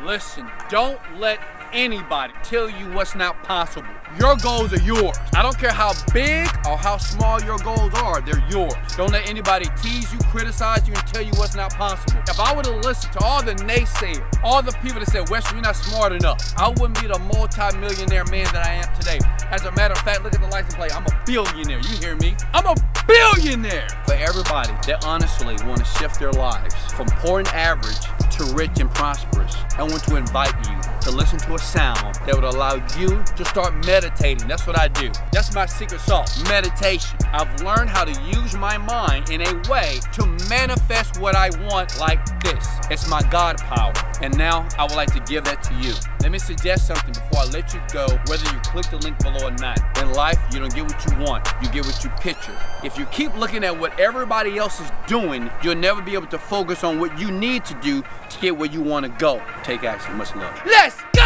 Listen, don't let anybody tell you what's not possible. Your goals are yours. I don't care how big or how small your goals are, they're yours. Don't let anybody tease you, criticize you, and tell you what's not possible. If I would have listened to all the naysayers, all the people that said, Western, you're not smart enough, I wouldn't be the multi-millionaire man that I am today. As a matter of fact, look at the license plate. I'm a billionaire. You hear me? I'm a billionaire! For everybody that honestly want to shift their lives from poor and average to rich and prosperous, I want to invite you to listen to a sound that would allow you to start meditating. That's what I do. That's my secret sauce, meditation. I've learned how to use my mind in a way to manifest what I want like this. It's my God power. And now I would like to give that to you. Let me suggest something before I let you go, whether you click the link below or not. In life, you don't get what you want. You get what you picture. If you keep looking at what everybody else is doing, you'll never be able to focus on what you need to do to get where you want to go. Take action. Much love. Let's go!